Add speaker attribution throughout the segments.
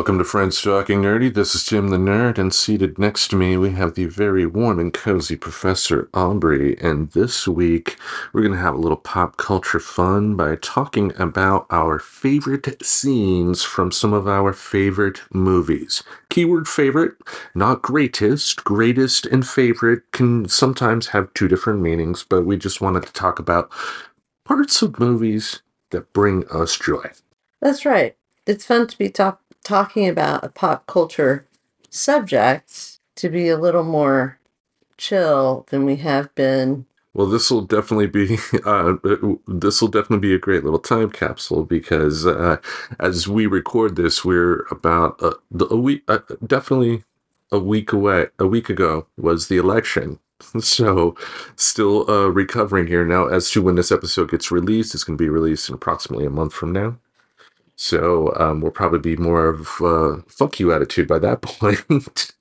Speaker 1: Welcome to Friends Talking Nerdy. This is Tim the Nerd, and seated next to me we have the very warm and cozy Professor Aubrey. And this week we're going to have a little pop culture fun by talking about our favorite scenes from some of our favorite movies. Keyword favorite, not greatest. Greatest and favorite can sometimes have two different meanings, but we just wanted to talk about parts of movies that bring us joy.
Speaker 2: That's right. It's fun to be talking about a pop culture subject to be a little more chill than we have been.
Speaker 1: Well, this will definitely be a great little time capsule because as we record this, we're about a week, definitely a week away. A week ago was the election, so still recovering here now. As to when this episode gets released, it's going to be released in approximately a month from now. So we'll probably be more of fuck you attitude by that point.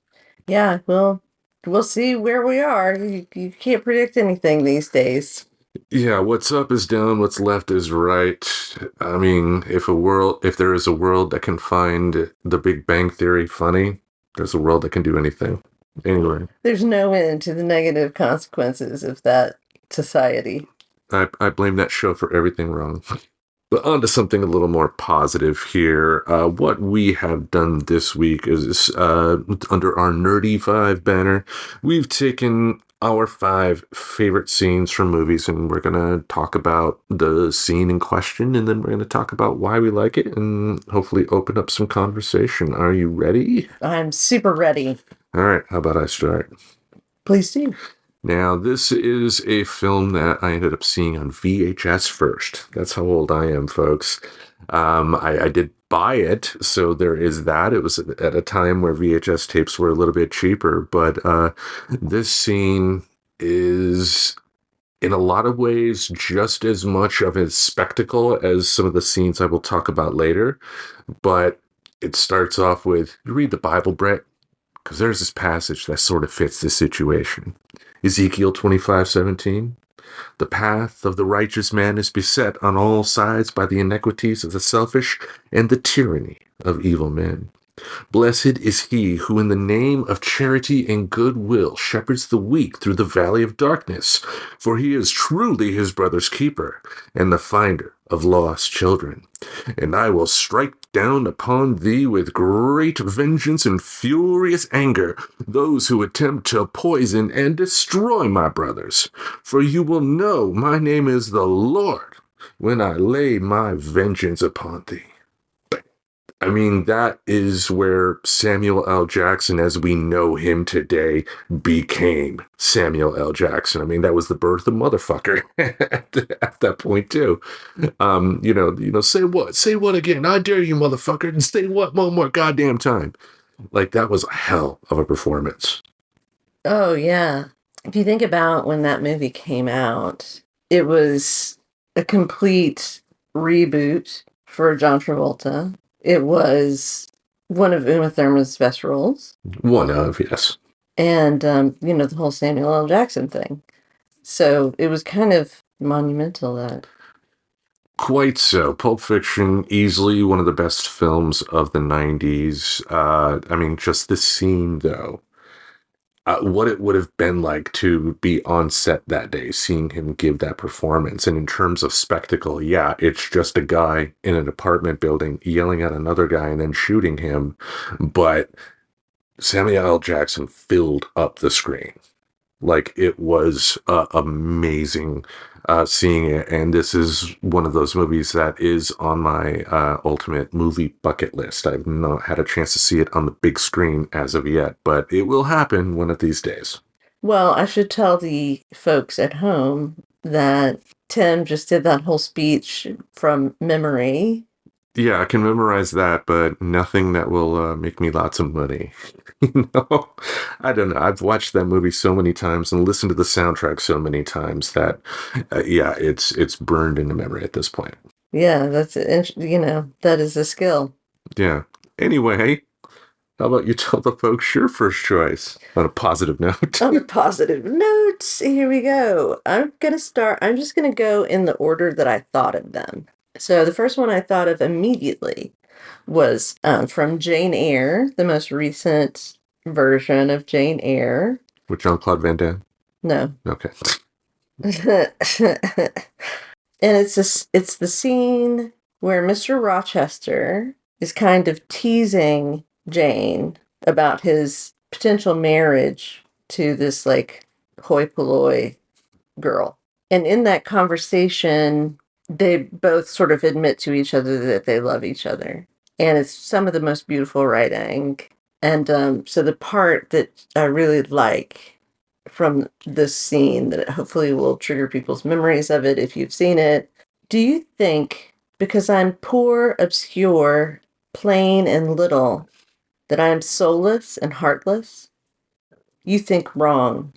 Speaker 2: Yeah, we'll see where we are. You can't predict anything these days.
Speaker 1: Yeah, what's up is down, what's left is right. I mean, if there is a world that can find the Big Bang Theory funny, there's a world that can do anything. Anyway,
Speaker 2: There's no end to the negative consequences of that society.
Speaker 1: I blame that show for everything wrong. But on to something a little more positive here. What we have done this week is under our Nerdy 5 banner, we've taken our 5 favorite scenes from movies, and we're going to talk about the scene in question, and then we're going to talk about why we like it, and hopefully open up some conversation. Are you ready?
Speaker 2: I'm super ready.
Speaker 1: All right, how about I start?
Speaker 2: Please do.
Speaker 1: Now, this is a film that I ended up seeing on VHS first. That's how old I am, folks. I did buy it, so there is that. It was at a time where VHS tapes were a little bit cheaper, but this scene is, in a lot of ways, just as much of a spectacle as some of the scenes I will talk about later. But it starts off with, you read the Bible, Brett? Because there's this passage that sort of fits this situation. Ezekiel 25:17. The path of the righteous man is beset on all sides by the iniquities of the selfish and the tyranny of evil men. Blessed is he who in the name of charity and goodwill shepherds the weak through the valley of darkness, for he is truly his brother's keeper and the finder of lost children. And I will strike down upon thee with great vengeance and furious anger those who attempt to poison and destroy my brothers. For you will know my name is the Lord when I lay my vengeance upon thee. I mean, that is where Samuel L. Jackson, as we know him today, became Samuel L. Jackson. I mean, that was the birth of motherfucker at that point, too. Say what again? I dare you, motherfucker, and say what one more goddamn time. Like, that was a hell of a performance.
Speaker 2: Oh, yeah. If you think about when that movie came out, it was a complete reboot for John Travolta. It was one of Uma Thurman's best roles.
Speaker 1: One of, yes.
Speaker 2: And, the whole Samuel L. Jackson thing. So it was kind of monumental that.
Speaker 1: Quite so. Pulp Fiction, easily one of the best films of the 90s. I mean, just the scene, though. What it would have been like to be on set that day, seeing him give that performance. And in terms of spectacle, yeah, it's just a guy in an apartment building yelling at another guy and then shooting him. But Samuel L. Jackson filled up the screen. Like, it was amazing seeing it. And this is one of those movies that is on my ultimate movie bucket list. I've not had a chance to see it on the big screen as of yet, but it will happen one of these days.
Speaker 2: Well, I should tell the folks at home that Tim just did that whole speech from memory.
Speaker 1: Yeah, I can memorize that, but nothing that will make me lots of money. I don't know. I've watched that movie so many times and listened to the soundtrack so many times that, it's burned into memory at this point.
Speaker 2: Yeah, that is a skill.
Speaker 1: Yeah. Anyway, how about you tell the folks your first choice on a positive note?
Speaker 2: On a positive note, here we go. I'm just going to go in the order that I thought of them. So the first one I thought of immediately was from Jane Eyre, the most recent version of Jane Eyre.
Speaker 1: With Jean-Claude Van Damme?
Speaker 2: No.
Speaker 1: Okay.
Speaker 2: And it's the scene where Mr. Rochester is kind of teasing Jane about his potential marriage to this like hoi polloi girl. And in that conversation, they both sort of admit to each other that they love each other. And it's some of the most beautiful writing. And so the part that I really like from this scene that hopefully will trigger people's memories of it if you've seen it. Do you think, because I'm poor, obscure, plain, and little, that I am soulless and heartless? You think wrong.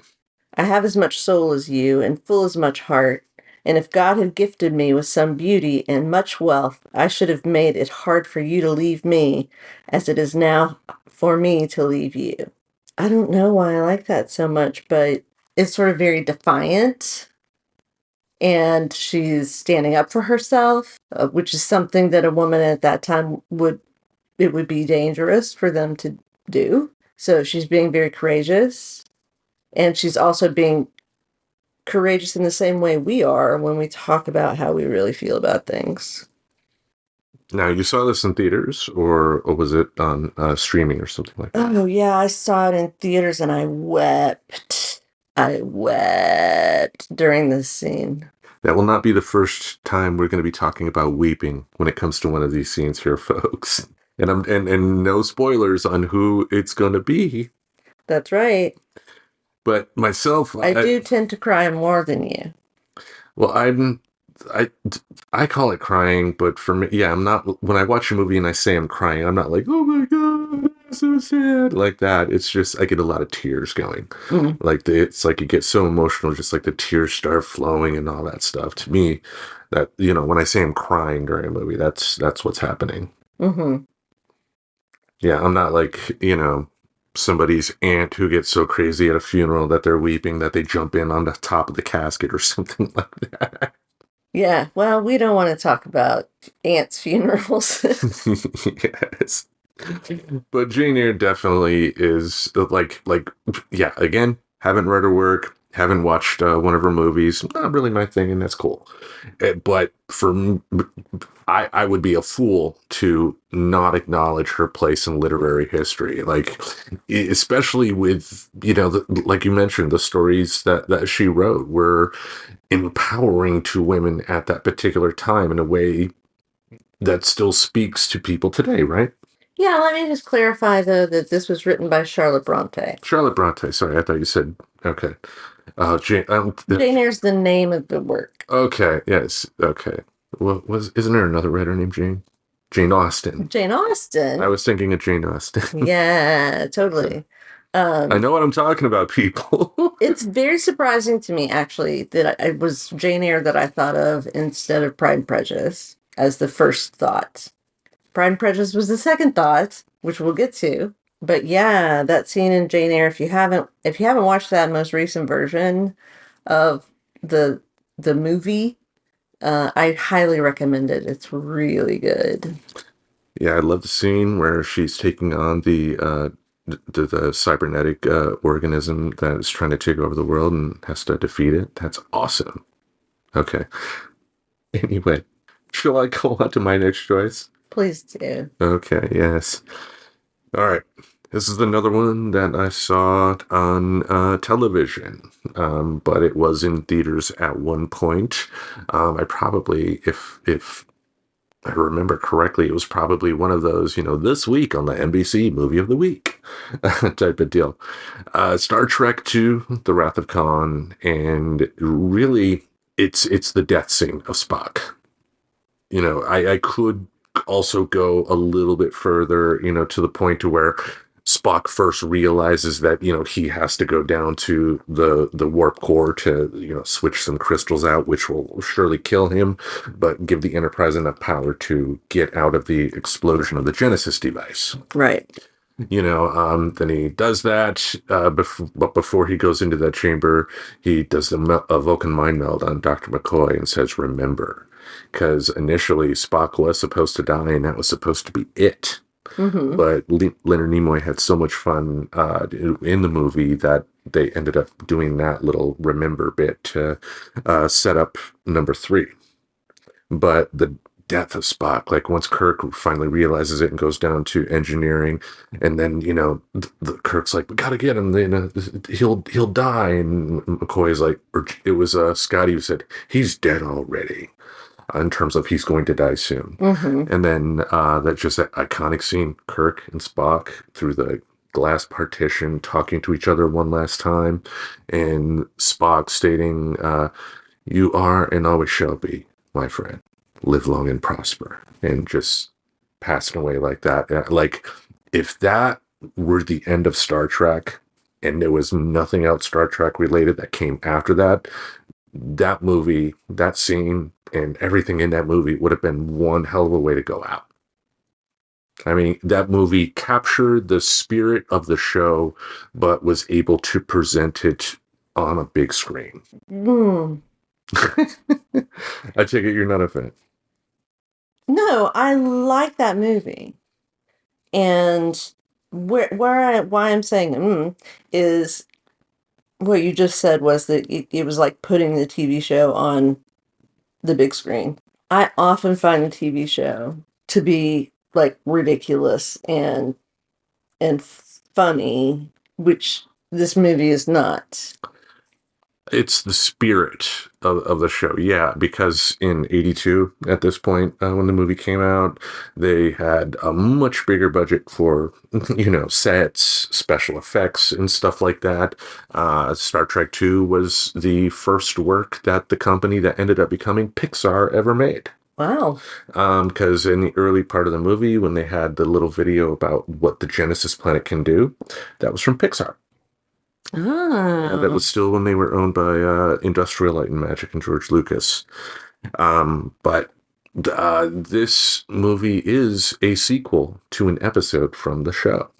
Speaker 2: I have as much soul as you, and full as much heart. And if God had gifted me with some beauty and much wealth, I should have made it hard for you to leave me, as it is now for me to leave you. I don't know why I like that so much, but it's sort of very defiant. And she's standing up for herself, which is something that a woman at that time it would be dangerous for them to do. So she's being very courageous. And she's also being courageous in the same way we are when we talk about how we really feel about things.
Speaker 1: Now, you saw this in theaters, or was it on streaming or something like that?
Speaker 2: Oh, yeah, I saw it in theaters and I wept. I wept during this scene.
Speaker 1: That will not be the first time we're going to be talking about weeping when it comes to one of these scenes here, folks. And no spoilers on who it's going to be.
Speaker 2: That's right.
Speaker 1: But myself,
Speaker 2: I do tend to cry more than you.
Speaker 1: Well, I call it crying, but for me, yeah, I'm not. When I watch a movie and I say I'm crying, I'm not like, oh my god, it's so sad, like that. It's just I get a lot of tears going.
Speaker 2: Mm.
Speaker 1: Like it's like you get so emotional, just like the tears start flowing and all that stuff. To me, that when I say I'm crying during a movie, that's what's happening.
Speaker 2: Mm-hmm.
Speaker 1: Yeah, I'm not like somebody's aunt who gets so crazy at a funeral that they're weeping that they jump in on the top of the casket or something like that.
Speaker 2: Yeah, well, we don't want to talk about aunts' funerals.
Speaker 1: Yes. But Jane Eyre definitely is yeah, again, haven't read her work, haven't watched one of her movies, not really my thing, and that's cool. But for me, I would be a fool to not acknowledge her place in literary history, like especially with like you mentioned, the stories that she wrote were empowering to women at that particular time in a way that still speaks to people today, right?
Speaker 2: Yeah, let me just clarify, though, that this was written by Charlotte Bronte.
Speaker 1: Charlotte Bronte. Sorry, I thought you said okay. Jane
Speaker 2: Eyre's the name of the work.
Speaker 1: Okay. Yes. Okay. Well, isn't there another writer named Jane? Jane Austen.
Speaker 2: Jane Austen.
Speaker 1: I was thinking of Jane Austen.
Speaker 2: Yeah, totally.
Speaker 1: I know what I'm talking about, people.
Speaker 2: It's very surprising to me, actually, that it was Jane Eyre that I thought of instead of Pride and Prejudice as the first thought. Pride and Prejudice was the second thought, which we'll get to. But yeah, that scene in Jane Eyre, if you haven't watched that most recent version of the movie, I highly recommend it. It's really good.
Speaker 1: Yeah, I love the scene where she's taking on the cybernetic organism that is trying to take over the world and has to defeat it. That's awesome. Okay. Anyway, shall I go on to my next choice?
Speaker 2: Please do.
Speaker 1: Okay, yes. All right. This is another one that I saw on television, but it was in theaters at one point. I probably, if I remember correctly, it was probably one of those, this week on the NBC Movie of the Week type of deal. Star Trek II, The Wrath of Khan, and really, it's the death scene of Spock. I could also go a little bit further, to the point to where Spock first realizes that, he has to go down to the warp core to, switch some crystals out, which will surely kill him, but give the Enterprise enough power to get out of the explosion of the Genesis device.
Speaker 2: Right.
Speaker 1: Then he does that. But before he goes into that chamber, he does a Vulcan mind meld on Dr. McCoy and says, "Remember," because initially Spock was supposed to die, and that was supposed to be it.
Speaker 2: Mm-hmm.
Speaker 1: But Leonard Nimoy had so much fun in the movie that they ended up doing that little remember bit to set up number three. But the death of Spock, like once Kirk finally realizes it and goes down to engineering, and then Kirk's like, "We gotta get him. He'll die." And McCoy's like, or it was Scotty who said, "He's dead already." In terms of he's going to die soon.
Speaker 2: Mm-hmm.
Speaker 1: And then that's just that iconic scene, Kirk and Spock through the glass partition talking to each other one last time, and Spock stating, "You are and always shall be, my friend. Live long and prosper," and just passing away like that. Like, if that were the end of Star Trek and there was nothing else Star Trek related that came after that, that movie, that scene, and everything in that movie would have been one hell of a way to go out. I mean, that movie captured the spirit of the show, but was able to present it on a big screen.
Speaker 2: Mm.
Speaker 1: I take it you're not a fan.
Speaker 2: No, I like that movie. And why I'm saying is what you just said was that it was like putting the TV show on the big screen. I often find the TV show to be like ridiculous and funny, which this movie is not.
Speaker 1: It's the spirit of the show, yeah, because in 82, at this point, when the movie came out, they had a much bigger budget for, sets, special effects, and stuff like that. Star Trek 2 was the first work that the company that ended up becoming Pixar ever made.
Speaker 2: Wow.
Speaker 1: Because in the early part of the movie, when they had the little video about what the Genesis planet can do, that was from Pixar. That
Speaker 2: Ah.
Speaker 1: was still when they were owned by Industrial Light and Magic and George Lucas. But this movie is a sequel to an episode from the show,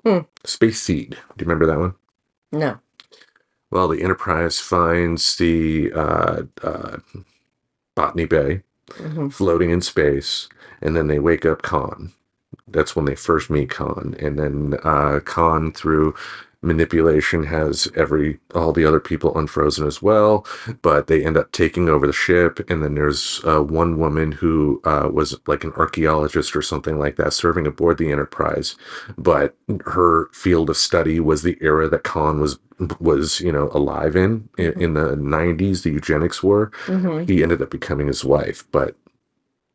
Speaker 2: Hmm.
Speaker 1: Space Seed. Do you remember that one?
Speaker 2: No.
Speaker 1: Well, the Enterprise finds the Botany Bay
Speaker 2: Hmm.
Speaker 1: floating in space, and then they wake up Khan. That's when they first meet Khan, and then Khan, through manipulation, has all the other people unfrozen as well, but they end up taking over the ship. And then there's one woman who was like an archaeologist or something like that, serving aboard the Enterprise, but her field of study was the era that Khan was alive in the 90s, the eugenics war.
Speaker 2: Hmm.
Speaker 1: He ended up becoming his wife, but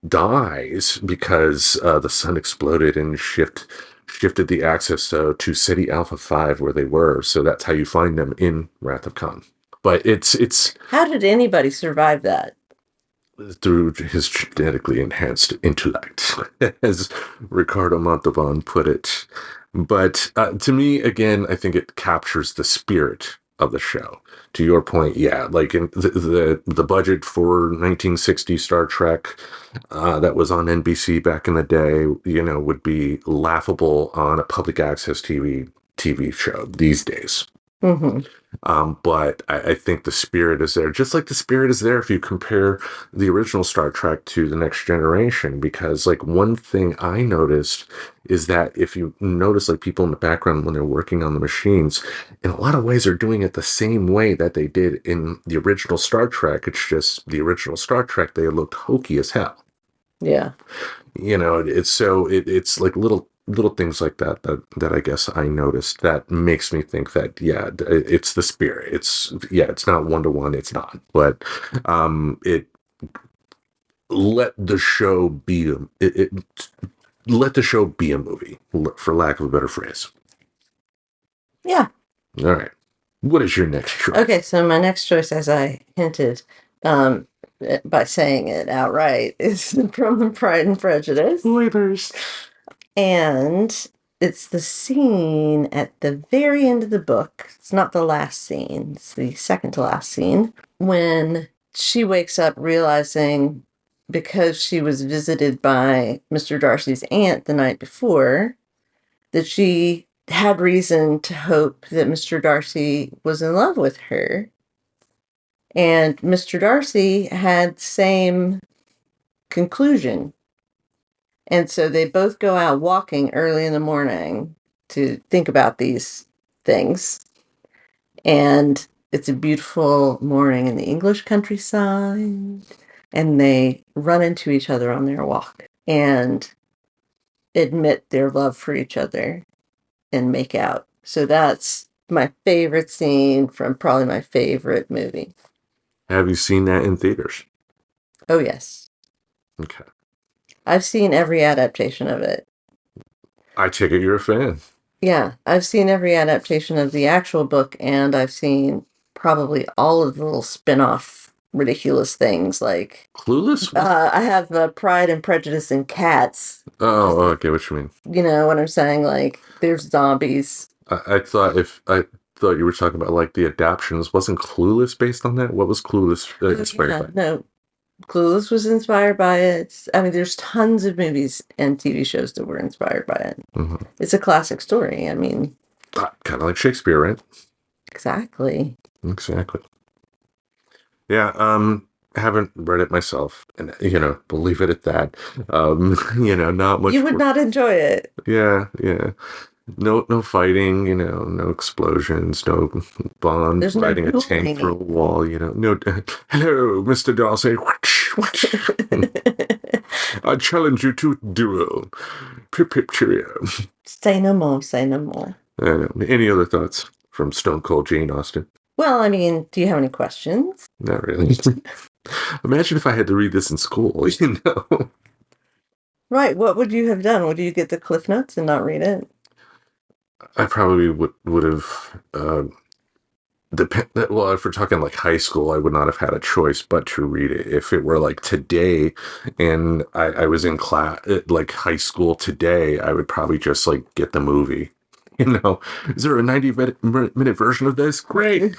Speaker 1: dies because the sun exploded and shifted the access to City Alpha 5 where they were. So that's how you find them in Wrath of Khan. But it's
Speaker 2: How did anybody survive that?
Speaker 1: through his genetically enhanced intellect, as Ricardo Montalban put it. But to me, again, I think it captures the spirit of the show. To your point, yeah, like in the budget for 1960 Star Trek that was on NBC back in the day, would be laughable on a public access TV show these days.
Speaker 2: Hmm.
Speaker 1: But I think the spirit is there, just like the spirit is there if you compare the original Star Trek to the Next Generation. Because, like, one thing I noticed is that if you notice, like, people in the background when they're working on the machines, in a lot of ways, they're doing it the same way that they did in the original Star Trek. It's just the original Star Trek, they looked hokey as hell.
Speaker 2: Yeah.
Speaker 1: It's like little things like that I guess I noticed that makes me think that, yeah, it's the spirit. It's not one to one, it's not, but it let the show be it let the show be a movie, for lack of a better phrase.
Speaker 2: Yeah.
Speaker 1: All right, what is your next choice?
Speaker 2: Okay, so my next choice, as I hinted, by saying it outright, is from the Pride and Prejudice.
Speaker 1: Spoilers.
Speaker 2: And it's the scene at the very end of the book. It's not the last scene, it's the second to last scene, when she wakes up realizing, because she was visited by Mr. Darcy's aunt the night before, that she had reason to hope that Mr. Darcy was in love with her. And Mr. Darcy had the same conclusion. And so they both go out walking early in the morning to think about these things. And it's a beautiful morning in the English countryside. And they run into each other on their walk and admit their love for each other and make out. So that's my favorite scene from probably my favorite movie.
Speaker 1: Have you seen that in theaters?
Speaker 2: Oh, yes.
Speaker 1: Okay.
Speaker 2: I've seen every adaptation of it.
Speaker 1: I take it you're a fan.
Speaker 2: Yeah, I've seen every adaptation of the actual book, and I've seen probably all of the little spin-off ridiculous things like
Speaker 1: Clueless?
Speaker 2: I have Pride and Prejudice and Cats.
Speaker 1: Oh, okay, what you mean?
Speaker 2: You know what I'm saying? Like there's zombies.
Speaker 1: I thought you were talking about like the adaptions. Wasn't Clueless based on that? What was Clueless inspired by?
Speaker 2: No, Clueless was inspired by it. I mean, there's tons of movies and TV shows that were inspired by it.
Speaker 1: Mm-hmm.
Speaker 2: It's a classic story. I mean,
Speaker 1: Kind of like Shakespeare, right?
Speaker 2: exactly.
Speaker 1: Exactly. Yeah. Haven't read it myself, and believe it at that. Not much.
Speaker 2: You would not enjoy it.
Speaker 1: Yeah, yeah. No fighting, no explosions, no Bond
Speaker 2: There's no
Speaker 1: riding a tank through a
Speaker 2: dueling.
Speaker 1: wall, no. Hello, Mr. Darcy. I challenge you to duel. Pip pip cheerio.
Speaker 2: Say no more, say no more.
Speaker 1: I don't know. Any other thoughts from Stone Cold Jane Austen?
Speaker 2: Well, I mean, do you have any questions?
Speaker 1: Not really. Imagine if I had to read this in school,
Speaker 2: Right, what would you have done? Would you get the Cliff Notes and not read it?
Speaker 1: I probably would have well, if we're talking like high school, I would not have had a choice but to read it. If it were like today and I was in class, like high school today, I would probably just like get the movie. Is there a 90-minute version of this? Great.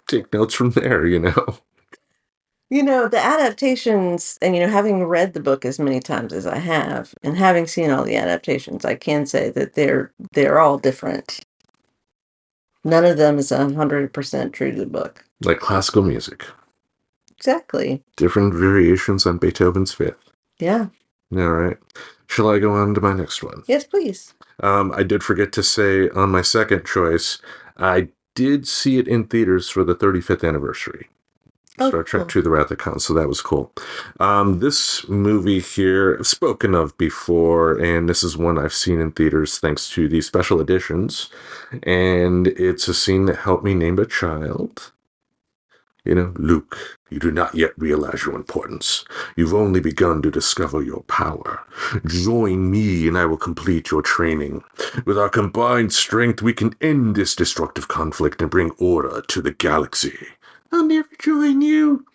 Speaker 1: Take notes from there,
Speaker 2: The adaptations, and having read the book as many times as I have, and having seen all the adaptations, I can say that they're all different. None of them is 100% true to the book.
Speaker 1: Like classical music.
Speaker 2: Exactly.
Speaker 1: Different variations on Beethoven's Fifth.
Speaker 2: Yeah.
Speaker 1: All right. Shall I go on to my next one?
Speaker 2: Yes, please.
Speaker 1: I did forget to say on my second choice, I did see it in theaters for the 35th anniversary. Star Trek
Speaker 2: Cool.
Speaker 1: II: The Wrath of Khan, so that was cool. This movie here, spoken of before, and this is one I've seen in theaters thanks to the special editions, and it's a scene that helped me name a child. Luke, you do not yet realize your importance. You've only begun to discover your power. Join me and I will complete your training. With our combined strength, we can end this destructive conflict and bring order to the galaxy. I'll never join you.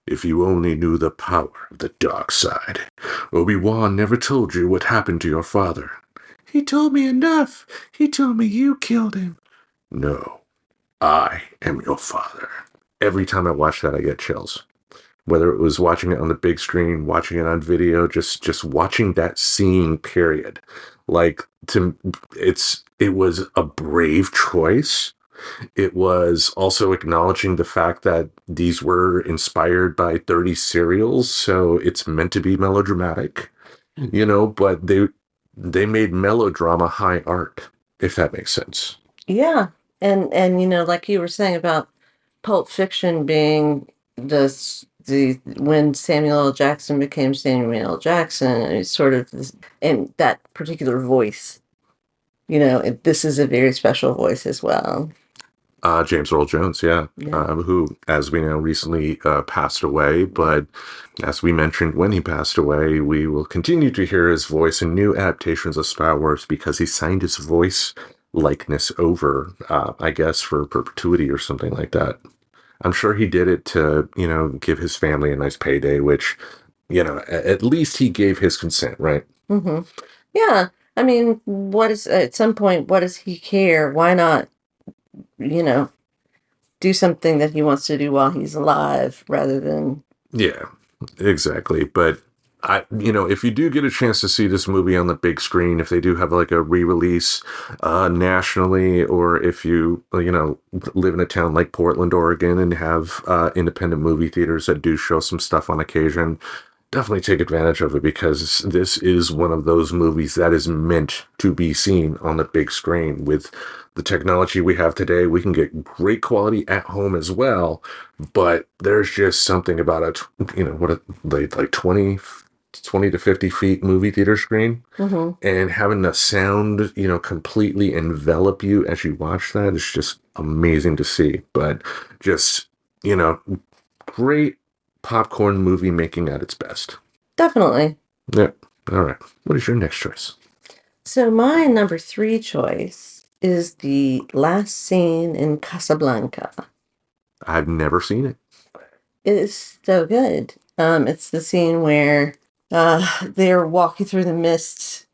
Speaker 1: If you only knew the power of the dark side. Obi-Wan never told you what happened to your father. He told me enough. He told me you killed him. No, I am your father. Every time I watch that, I get chills. Whether it was watching it on the big screen, watching it on video, just watching that scene, period. Like, it was a brave choice. It was also acknowledging the fact that these were inspired by 30 serials, so it's meant to be melodramatic, but they made melodrama high art, if that makes sense.
Speaker 2: Yeah. And like you were saying about Pulp Fiction being the when Samuel L. Jackson became Samuel L. Jackson, it's sort of this, and that particular voice, this is a very special voice as well.
Speaker 1: James Earl Jones, yeah, who, as we know, recently passed away. But as we mentioned, when he passed away, we will continue to hear his voice in new adaptations of Star Wars because he signed his voice likeness over, I guess, for perpetuity or something like that. I'm sure he did it to, give his family a nice payday, which, at least he gave his consent, right?
Speaker 2: Mm-hmm. Yeah. I mean, at some point, what does he care? Why not, do something that he wants to do while he's alive rather than.
Speaker 1: Yeah, exactly. But if you do get a chance to see this movie on the big screen, if they do have like a re-release nationally, or if you live in a town like Portland, Oregon, and have independent movie theaters that do show some stuff on occasion, definitely take advantage of it because this is one of those movies that is meant to be seen on the big screen. With the technology we have today, we can get great quality at home as well, but there's just something about like 20 to 50 feet movie theater screen
Speaker 2: Mm-hmm.
Speaker 1: and having the sound, completely envelop you as you watch that is just amazing to see. But just, you know, great popcorn movie making at its best.
Speaker 2: Definitely.
Speaker 1: Yeah. All right. What is your next choice?
Speaker 2: So my number 3 choice is the last scene in Casablanca.
Speaker 1: I've never seen it.
Speaker 2: It is so good. It's the scene where they're walking through the mist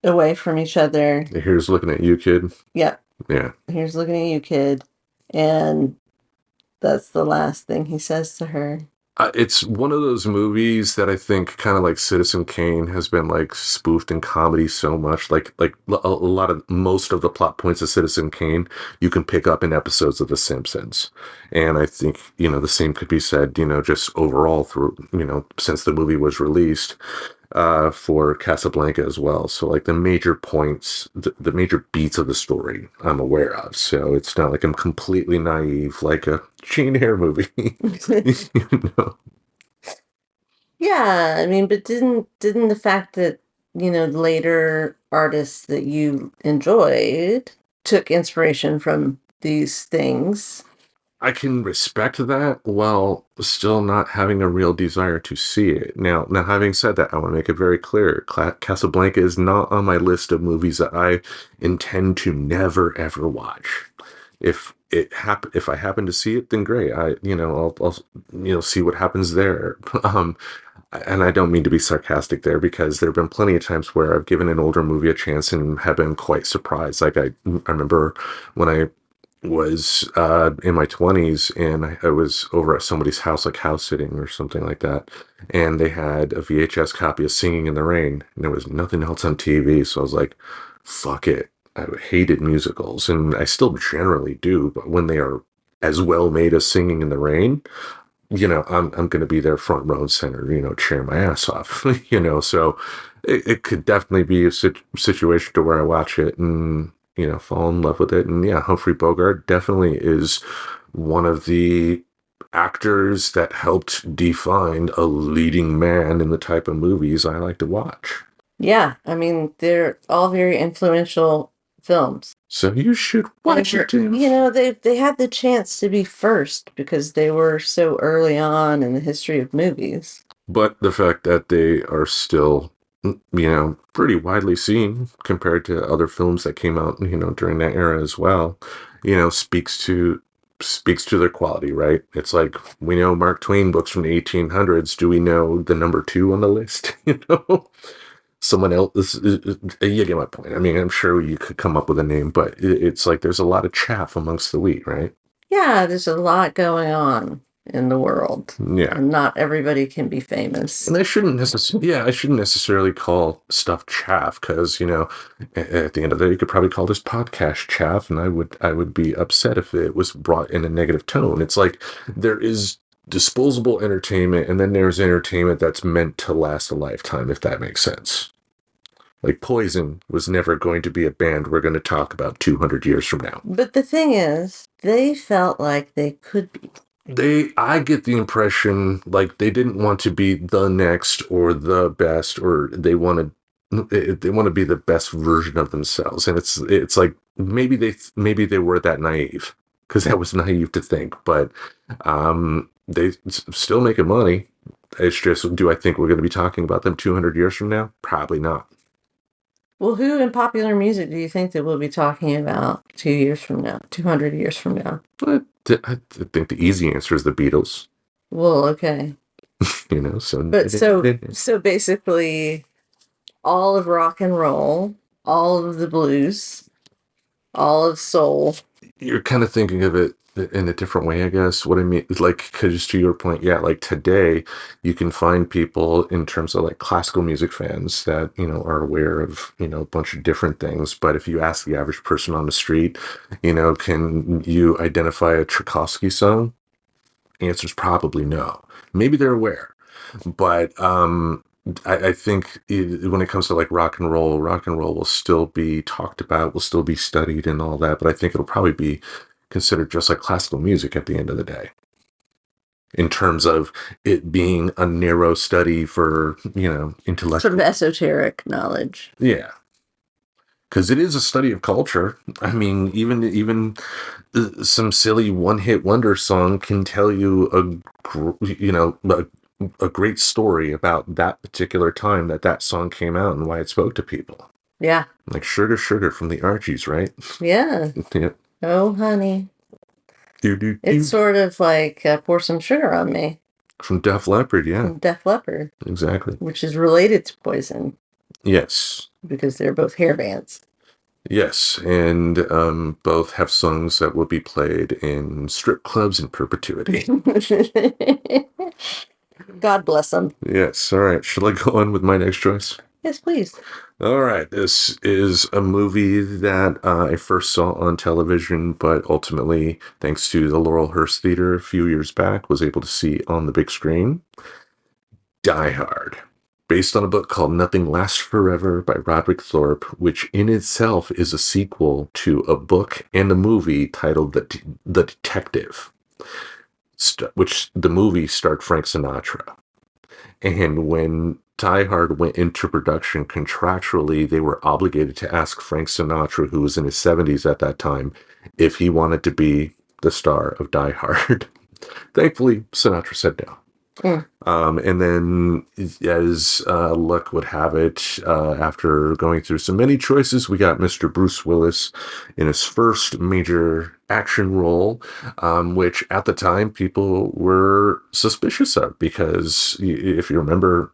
Speaker 2: away from each other.
Speaker 1: Here's looking at you, kid.
Speaker 2: Yep.
Speaker 1: Yeah.
Speaker 2: Here's looking at you, kid. And that's the last thing he says to her.
Speaker 1: It's one of those movies that I think kind of like Citizen Kane has been like spoofed in comedy so much. Like a lot of most of the plot points of Citizen Kane you can pick up in episodes of The Simpsons, and I think the same could be said just overall through since the movie was released for Casablanca as well. So like the major points, the major beats of the story I'm aware of. So it's not like I'm completely naive like a Jane Eyre movie. you know?
Speaker 2: Yeah, I mean, but didn't the fact that, later artists that you enjoyed took inspiration from these things?
Speaker 1: I can respect that while still not having a real desire to see it. Now, having said that, I want to make it very clear: Casablanca is not on my list of movies that I intend to never ever watch. If I happen to see it, then great. I'll see what happens there. And I don't mean to be sarcastic there because there have been plenty of times where I've given an older movie a chance and have been quite surprised. Like I remember when I was in my 20s and I was over at somebody's house, like house sitting or something like that. And they had a VHS copy of Singing in the Rain and there was nothing else on TV. So I was like, fuck it. I hated musicals and I still generally do, but when they are as well made as Singing in the Rain, I'm going to be there front row and center, cheering my ass off, so it could definitely be a situation to where I watch it and, fall in love with it. And yeah, Humphrey Bogart definitely is one of the actors that helped define a leading man in the type of movies I like to watch.
Speaker 2: Yeah, I mean, they're all very influential films.
Speaker 1: So you should watch it, Tim.
Speaker 2: They had the chance to be first because they were so early on in the history of movies.
Speaker 1: But the fact that they are still, pretty widely seen compared to other films that came out, during that era as well, speaks to their quality, right? It's like we know Mark Twain books from the 1800s. Do we know the number 2 on the list? Someone else. You get my point. I mean, I'm sure you could come up with a name, but it's like there's a lot of chaff amongst the wheat, right?
Speaker 2: Yeah, there's a lot going on in the world.
Speaker 1: Yeah.
Speaker 2: And not everybody can be famous.
Speaker 1: And I shouldn't necessarily call stuff chaff because, at the end of the day, you could probably call this podcast chaff and I would be upset if it was brought in a negative tone. It's like there is disposable entertainment and then there's entertainment that's meant to last a lifetime, if that makes sense. Like Poison was never going to be a band we're going to talk about 200 years from now.
Speaker 2: But the thing is, they felt like they could be.
Speaker 1: I get the impression like they didn't want to be the next or the best, or they want to be the best version of themselves. And it's like maybe they were that naive because that was naive to think, but they still making money. It's just, do I think we're going to be talking about them 200 years from now? Probably not.
Speaker 2: Well, who in popular music do you think that we'll be talking about 2 years from now, 200 years from now?
Speaker 1: But I think the easy answer is the Beatles.
Speaker 2: Well, okay.
Speaker 1: So
Speaker 2: But so basically all of rock and roll, all of the blues, all of soul.
Speaker 1: you're kind of thinking of it in a different way, I guess. What I mean is like, because to your point, yeah, like today you can find people in terms of like classical music fans that, are aware of, a bunch of different things. But if you ask the average person on the street, can you identify a Tchaikovsky song? Answer's probably no. Maybe they're aware, but I think when it comes to like rock and roll will still be talked about, will still be studied and all that. But I think it'll probably be considered just like classical music at the end of the day, in terms of it being a narrow study for
Speaker 2: Sort of
Speaker 1: intellectual.
Speaker 2: esoteric knowledge.
Speaker 1: Yeah, because it is a study of culture. I mean, even some silly one-hit wonder song can tell you a great story about that particular time that song came out and why it spoke to people.
Speaker 2: Yeah.
Speaker 1: Like Sugar Sugar from the Archies, right?
Speaker 2: Yeah.
Speaker 1: Yeah.
Speaker 2: Oh, honey.
Speaker 1: Do, do,
Speaker 2: It's
Speaker 1: do.
Speaker 2: sort of like Pour Some Sugar on Me
Speaker 1: From Def Leppard, yeah.
Speaker 2: from Def Leppard,
Speaker 1: Exactly.
Speaker 2: which is related to Poison
Speaker 1: Yes.
Speaker 2: because they're both hair bands.
Speaker 1: Yes, and both have songs that will be played in strip clubs in perpetuity.
Speaker 2: God bless them.
Speaker 1: Yes, all right. Shall I go on with my next choice?
Speaker 2: Yes, please.
Speaker 1: All right, this is a movie that I first saw on television, but ultimately, thanks to the Laurelhurst Theater a few years back, was able to see on the big screen. Die Hard, based on a book called Nothing Lasts Forever by Roderick Thorpe, which in itself is a sequel to a book and a movie titled The Detective, which the movie starred Frank Sinatra. And when Die Hard went into production, contractually, they were obligated to ask Frank Sinatra, who was in his 70s at that time, if he wanted to be the star of Die Hard. Thankfully, Sinatra said no.
Speaker 2: Mm.
Speaker 1: And then, as luck would have it, after going through so many choices, we got Mr. Bruce Willis in his first major action role, which at the time people were suspicious of because if you remember,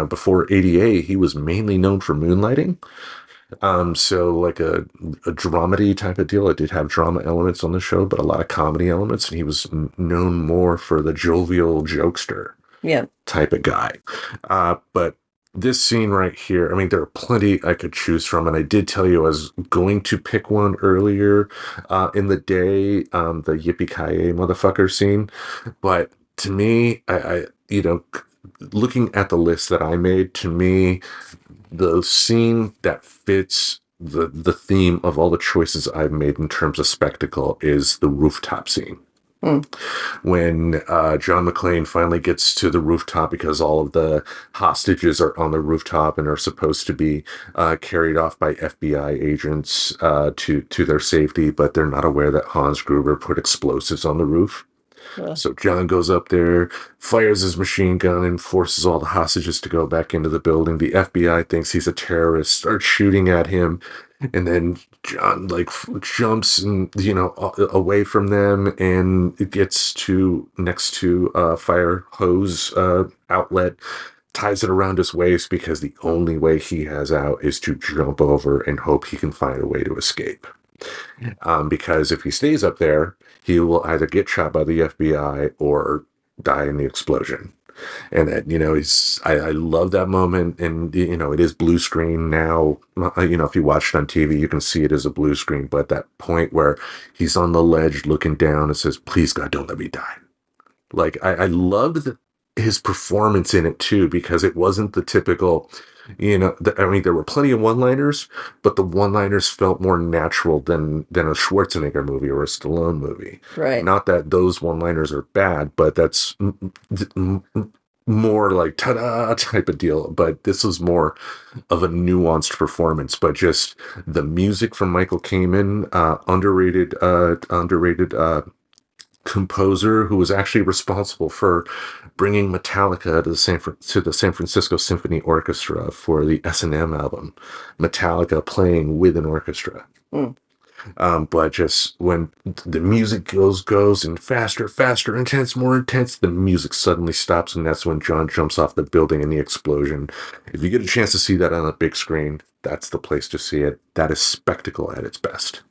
Speaker 1: before '88, he was mainly known for moonlighting. So like a dramedy type of deal. It did have drama elements on the show, but a lot of comedy elements, and he was known more for the jovial jokester
Speaker 2: Yeah.
Speaker 1: type of guy. But this scene right here, I mean, there are plenty I could choose from, and I did tell you I was going to pick one earlier in the day, the yippee-ki-yay motherfucker scene. But to me, looking at the list that I made, to me, the scene that fits the theme of all the choices I've made in terms of spectacle is the rooftop scene.
Speaker 2: Mm.
Speaker 1: When John McClane finally gets to the rooftop because all of the hostages are on the rooftop and are supposed to be carried off by FBI agents to their safety, but they're not aware that Hans Gruber put explosives on the roof. So John goes up there, fires his machine gun, and forces all the hostages to go back into the building. The FBI thinks he's a terrorist, starts shooting at him, and then John jumps and away from them, and it gets to next to a fire hose outlet, ties it around his waist because the only way he has out is to jump over and hope he can find a way to escape. Because if he stays up there, he will either get shot by the FBI or die in the explosion. And then, I love that moment. And, it is blue screen now. If you watch it on TV, you can see it as a blue screen. But that point where he's on the ledge looking down and says, please, God, don't let me die. Like, I loved his performance in it too, because it wasn't the typical, there were plenty of one-liners, but the one-liners felt more natural than a Schwarzenegger movie or a Stallone movie.
Speaker 2: Right.
Speaker 1: Not that those one-liners are bad, but that's more like ta-da type of deal. But this was more of a nuanced performance. But just the music from Michael Kamen, underrated composer who was actually responsible for bringing Metallica to the San Francisco Symphony Orchestra for the S&M album. Metallica playing with an orchestra.
Speaker 2: Mm.
Speaker 1: But just when the music goes and faster, intense, more intense, the music suddenly stops, and that's when John jumps off the building in the explosion. If you get a chance to see that on a big screen, that's the place to see it. That is spectacle at its best.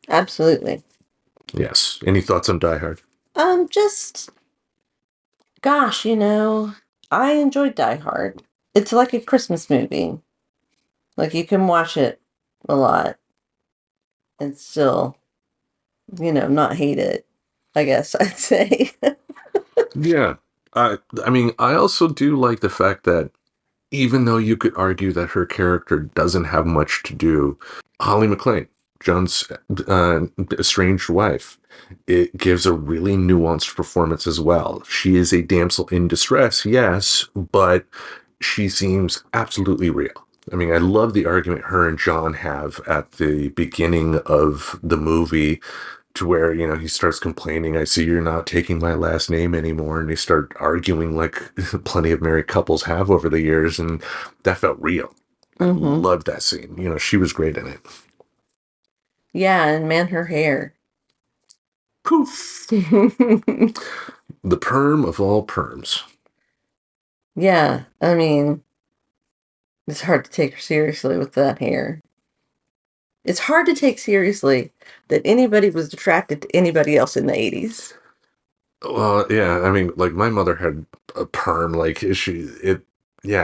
Speaker 2: Absolutely.
Speaker 1: Yes. Any thoughts on Die Hard?
Speaker 2: Just gosh, I enjoyed Die Hard. It's like a Christmas movie. Like you can watch it a lot and still, not hate it. I guess I'd say.
Speaker 1: Yeah. I mean, I also do like the fact that even though you could argue that her character doesn't have much to do, Holly McClane, John's estranged wife, it gives a really nuanced performance as well. She is a damsel in distress, yes, but she seems absolutely real. I mean, I love the argument her and John have at the beginning of the movie to where, he starts complaining, I see you're not taking my last name anymore. And they start arguing like plenty of married couples have over the years. And that felt real. I
Speaker 2: Hmm.
Speaker 1: loved that scene. She was great in it.
Speaker 2: Yeah, and man, her hair.
Speaker 1: Poof. The perm of all perms.
Speaker 2: Yeah, I mean, it's hard to take her seriously with that hair. It's hard to take seriously that anybody was attracted to anybody else in the 80s.
Speaker 1: Well, yeah, I mean, like my mother had a perm, like yeah,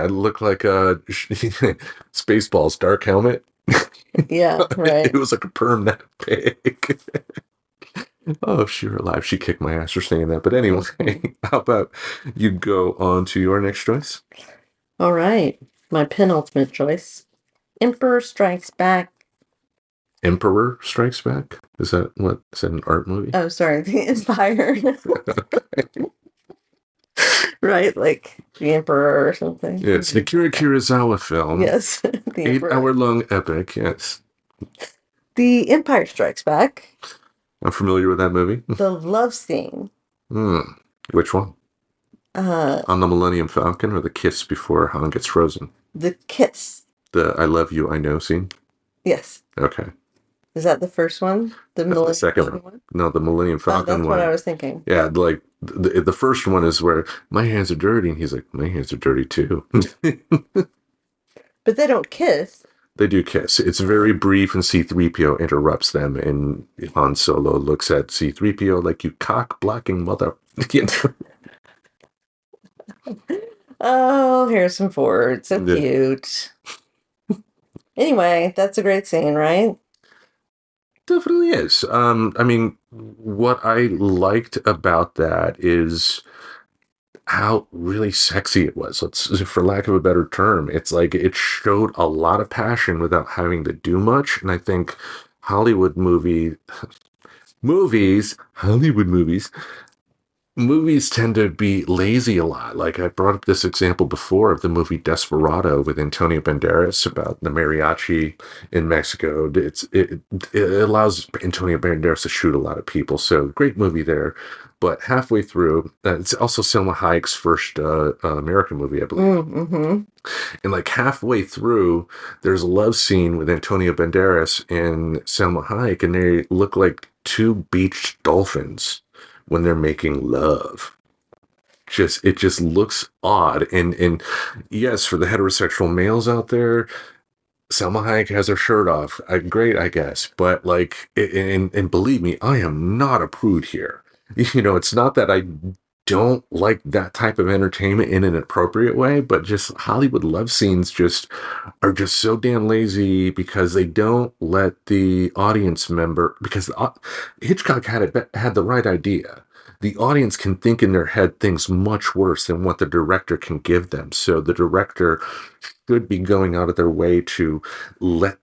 Speaker 1: it looked like a Spaceballs dark helmet.
Speaker 2: Yeah,
Speaker 1: It
Speaker 2: right.
Speaker 1: was like a perm that big. Oh, if she were alive, she'd kick my ass for saying that. But anyway,
Speaker 2: Mhm.
Speaker 1: how about you go on to your next choice?
Speaker 2: All right. My penultimate choice. Emperor Strikes Back.
Speaker 1: Emperor Strikes Back? Is that an art movie?
Speaker 2: Oh, sorry, The Empire. Right, like the Emperor or something.
Speaker 1: Yeah, it's an Akira Kurosawa film,
Speaker 2: Yes, The Emperor.
Speaker 1: 8 hour long epic. Yes,
Speaker 2: The Empire Strikes Back.
Speaker 1: I'm familiar with that movie.
Speaker 2: The love scene.
Speaker 1: Hmm. Which one?
Speaker 2: Uh,
Speaker 1: On the Millennium Falcon or the kiss before Han gets frozen?
Speaker 2: the kiss.
Speaker 1: The I love you, I know scene?
Speaker 2: Yes.
Speaker 1: Okay.
Speaker 2: Is that the first one? The
Speaker 1: That's the
Speaker 2: Millennium
Speaker 1: second one.
Speaker 2: Falcon one?
Speaker 1: No, the Millennium Falcon
Speaker 2: That's what I
Speaker 1: one.
Speaker 2: was thinking.
Speaker 1: Yeah, like the first one is where my hands are dirty, and he's like, my hands are dirty too.
Speaker 2: But they don't kiss.
Speaker 1: They do kiss. It's very brief, and C-3PO interrupts them, and Han Solo looks at C-3PO like, you cock blocking mother.
Speaker 2: Oh, Harrison Ford. So
Speaker 1: Yeah,
Speaker 2: cute. Anyway, that's a great scene, right?
Speaker 1: definitely is. I mean, what I liked about that is how really sexy it was. Let's, for lack of a better term, it's like it showed a lot of passion without having to do much. And I think Hollywood Hollywood movies tend to be lazy a lot. Like I brought up this example before of the movie Desperado with Antonio Banderas about the mariachi in Mexico. It allows Antonio Banderas to shoot a lot of people. So great movie there. But halfway through, it's also Selma Hayek's first American movie, I believe.
Speaker 2: Mm-hmm.
Speaker 1: And like halfway through, there's a love scene with Antonio Banderas and Selma Hayek, and they look like two beached dolphins when they're making love. It just looks odd. And yes, for the heterosexual males out there, Selma Hayek has her shirt off. Great, I guess. But like, and believe me, I am not a prude here. It's not that I don't like that type of entertainment in an appropriate way, but just Hollywood love scenes just are just so damn lazy because they don't let the audience member, because Hitchcock had the right idea. The audience can think in their head things much worse than what the director can give them. So the director should be going out of their way to let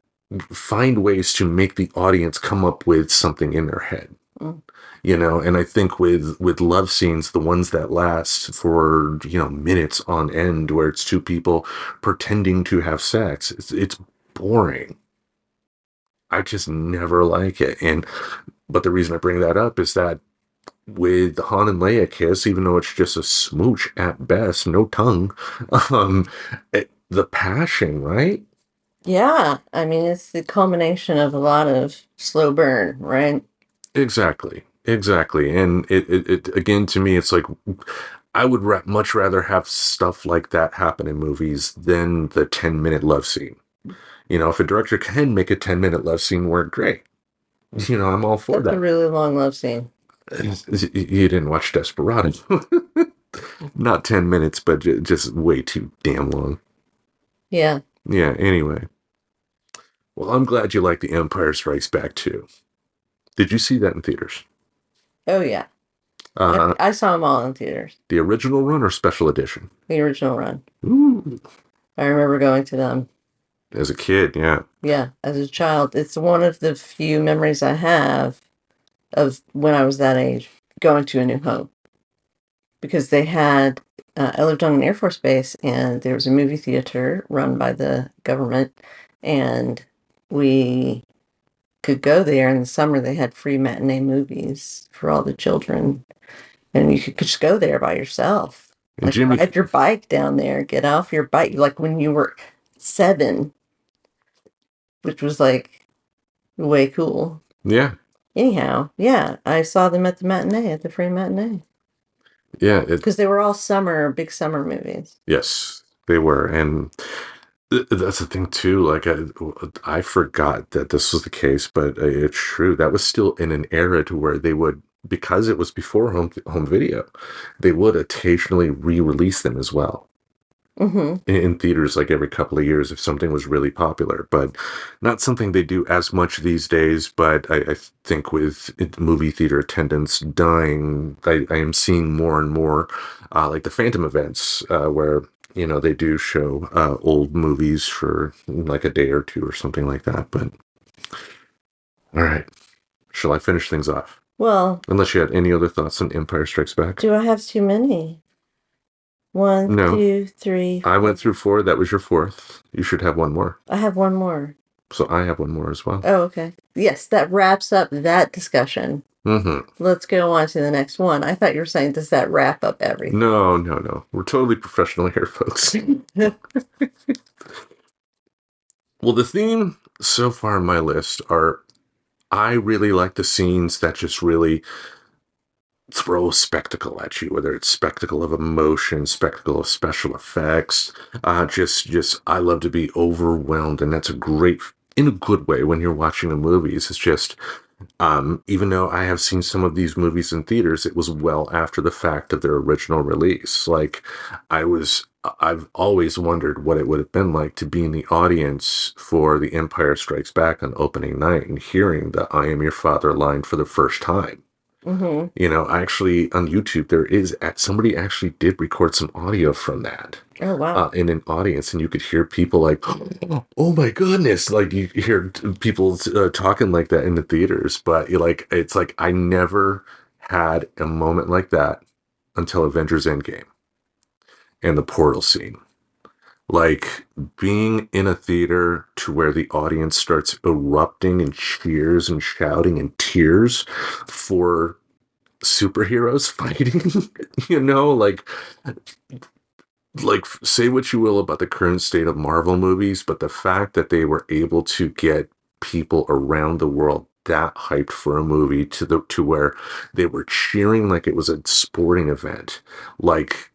Speaker 1: find ways to make the audience come up with something in their head.
Speaker 2: Mm.
Speaker 1: And I think with love scenes, the ones that last for minutes on end, where it's two people pretending to have sex, it's boring. I just never like it. But the reason I bring that up is that with Han and Leia kiss, even though it's just a smooch at best, no tongue, um, the passion, right?
Speaker 2: Yeah, I mean, it's the culmination of a lot of slow burn, right?
Speaker 1: Exactly. Exactly. And it again, to me, it's like I would much rather have stuff like that happen in movies than the 10-minute love scene. If a director can make a 10-minute love scene work, great. I'm all for
Speaker 2: That's a
Speaker 1: that.
Speaker 2: really long love scene.
Speaker 1: You didn't watch Desperado. Not 10 minutes, but just way too damn long.
Speaker 2: Yeah.
Speaker 1: Yeah, anyway. Well, I'm glad you like The Empire Strikes Back too. Did you see that in theaters?
Speaker 2: Oh, yeah.
Speaker 1: Uh,
Speaker 2: I saw them all in theaters.
Speaker 1: the original run or special edition?
Speaker 2: The original run.
Speaker 1: Ooh,
Speaker 2: I remember going to them.
Speaker 1: as a kid, yeah.
Speaker 2: Yeah, as a child. It's one of the few memories I have of when I was that age going to a new home. Because they had, I lived on an Air Force base and there was a movie theater run by the government. And we could go there in the summer. They had free matinee movies for all the children. And you could just go there by yourself.
Speaker 1: And
Speaker 2: Like
Speaker 1: Jimmy,
Speaker 2: ride your bike down there, get off your bike, like when you were 7, which was like way cool.
Speaker 1: yeah,
Speaker 2: Anyhow, yeah, I saw them at the matinee, at the free matinee.
Speaker 1: yeah,
Speaker 2: Because they were all big summer movies.
Speaker 1: yes, they were. And that's the thing too. Like I forgot that this was the case, but it's true. That was still in an era to where they would, because it was before home video, they would occasionally re-release them as well
Speaker 2: Mm-hmm.
Speaker 1: in theaters, like every couple of years if something was really popular. But not something they do as much these days. But I think with movie theater attendance dying, I am seeing more and more like the Phantom events where they do show old movies for like a day or two or something like that. But all right, shall I finish things off?
Speaker 2: Well,
Speaker 1: Unless you had any other thoughts on Empire Strikes Back.
Speaker 2: do I have too many? One,
Speaker 1: No,
Speaker 2: two, three,
Speaker 1: I
Speaker 2: four.
Speaker 1: went through 4. That was your 4th. You should have one more.
Speaker 2: I have one more.
Speaker 1: So I have one more as well.
Speaker 2: Oh, okay. Yes, that wraps up that discussion.
Speaker 1: Mm-hmm.
Speaker 2: Let's go on to the next one. I thought you were saying, does that wrap up everything?
Speaker 1: No, no, no. We're totally professional here, folks. Well, the theme so far on my list are I really like the scenes that just really throw a spectacle at you, whether it's spectacle of emotion, spectacle of special effects. Just I love to be overwhelmed, and that's a great, in a good way, when you're watching the movies. It's just even though I have seen some of these movies in theaters, it was well after the fact of their original release. Like I've always wondered what it would have been like to be in the audience for The Empire Strikes Back on opening night and hearing the "I am your father" line for the first time.
Speaker 2: Mm-hmm.
Speaker 1: Actually on YouTube, somebody actually did record some audio from that
Speaker 2: Oh, wow.
Speaker 1: in an audience, and you could hear people like, "Oh my goodness!" Like you hear people talking like that in the theaters. But it's like I never had a moment like that until Avengers Endgame and the portal scene. Like being in a theater to where the audience starts erupting in cheers and shouting and tears for superheroes fighting, like say what you will about the current state of Marvel movies, but the fact that they were able to get people around the world that hyped for a movie to where they were cheering like it was a sporting event, like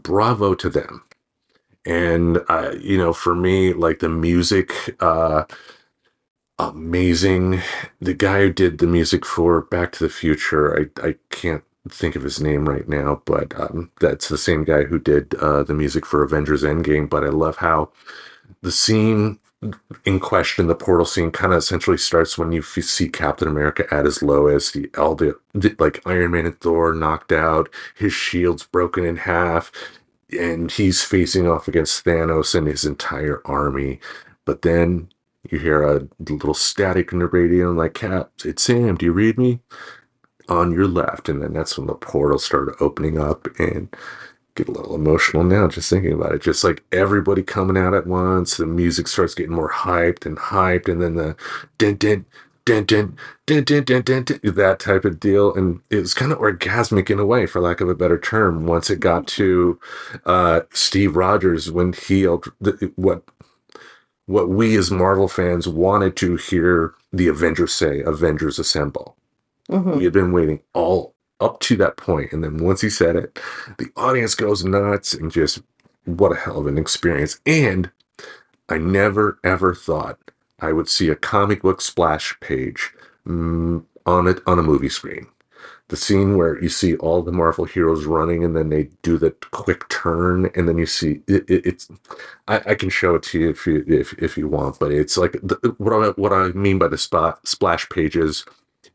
Speaker 1: bravo to them. And for me, like the music, amazing. The guy who did the music for Back to the Future, I can't think of his name right now, but that's the same guy who did the music for Avengers Endgame. But I love how the scene in question, the portal scene, kind of essentially starts when you see Captain America at his lowest. Like Iron Man and Thor knocked out, his shield's broken in half, and he's facing off against Thanos and his entire army. But then you hear a little static in the radio, and like, "Cap, it's Sam. Do you read me?" On your left, and then that's when the portal started opening up, and get a little emotional now just thinking about it. Just like everybody coming out at once, the music starts getting more hyped, and then the dun dun dun dun dun dun dun dun, dun that type of deal. And it was kind of orgasmic in a way, for lack of a better term, once it got to Steve Rogers when he what we as Marvel fans wanted to hear the Avengers say, "Avengers Assemble." We
Speaker 2: Mm-hmm.
Speaker 1: had been waiting all up to that point, and then once he said it, the audience goes nuts, and just what a hell of an experience. And I never ever thought I would see a comic book splash page on a movie screen. The scene where you see all the Marvel heroes running and then they do the quick turn and then you see it's I can show it to you if you want, but it's like what I mean by the splash pages.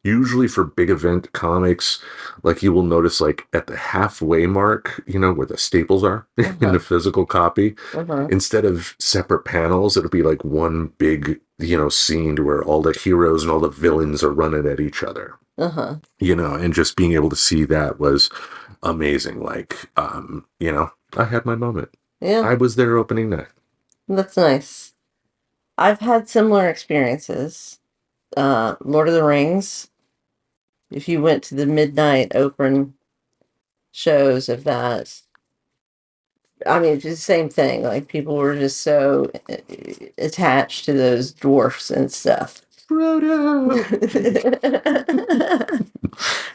Speaker 1: Usually for big event comics, like you will notice like at the halfway mark, where the staples are in the
Speaker 2: Uh-huh.
Speaker 1: physical copy,
Speaker 2: Uh-huh.
Speaker 1: instead of separate panels, it'll be like one big, scene where all the heroes and all the villains are running at each other,
Speaker 2: Uh-huh.
Speaker 1: and just being able to see that was amazing. Like, I had my moment.
Speaker 2: Yeah,
Speaker 1: I was there opening night.
Speaker 2: that's nice. I've had similar experiences. Lord of the Rings, if you went to the midnight open shows of that, I mean, it's the same thing. Like people were just so attached to those dwarfs and stuff.
Speaker 1: Frodo!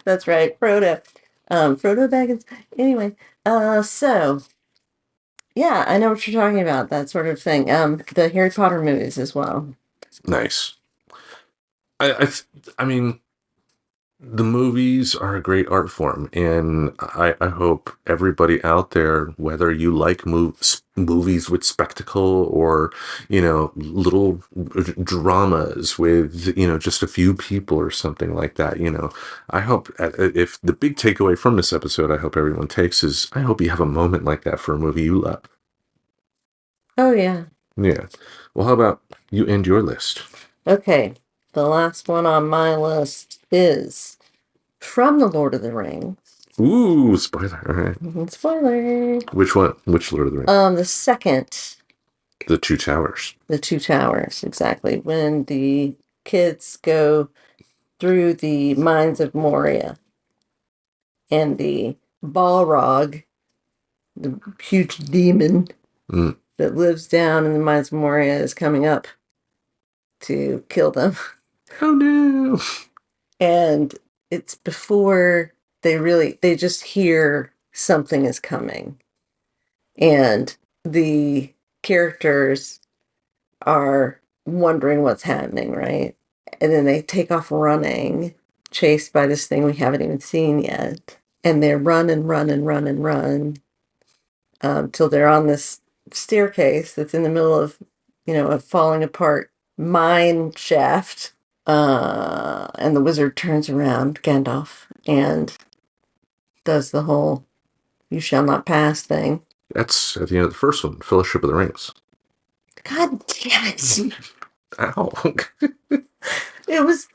Speaker 2: That's right, Frodo. Frodo Baggins. Anyway, so yeah, I know what you're talking about, that sort of thing. The Harry Potter movies as well.
Speaker 1: Nice. I mean, the movies are a great art form, and I hope everybody out there, whether you like movies with spectacle or little dramas with just a few people or something like that, I hope if the big takeaway from this episode, I hope everyone takes is I hope you have a moment like that for a movie you love.
Speaker 2: Oh yeah.
Speaker 1: Yeah. Well, how about you end your list?
Speaker 2: Okay. The last one on my list is from the Lord of the Rings.
Speaker 1: Ooh, spoiler! All right.
Speaker 2: Spoiler.
Speaker 1: Which one? Which Lord of the Rings?
Speaker 2: The second,
Speaker 1: The Two Towers.
Speaker 2: the Two Towers, exactly. When the kids go through the mines of Moria and the Balrog, the huge demon
Speaker 1: Mm.
Speaker 2: that lives down in the mines of Moria, is coming up to kill them.
Speaker 1: Oh no!
Speaker 2: And it's before they just hear something is coming. And the characters are wondering what's happening, right? And then they take off running, chased by this thing we haven't even seen yet. And they run and run and run and run till they're on this staircase that's in the middle of, a falling apart mine shaft. And the wizard turns around, Gandalf, and does the whole "you shall not pass" thing.
Speaker 1: That's at the end of the first one, Fellowship of the Rings.
Speaker 2: God damn it!
Speaker 1: Ow.
Speaker 2: It was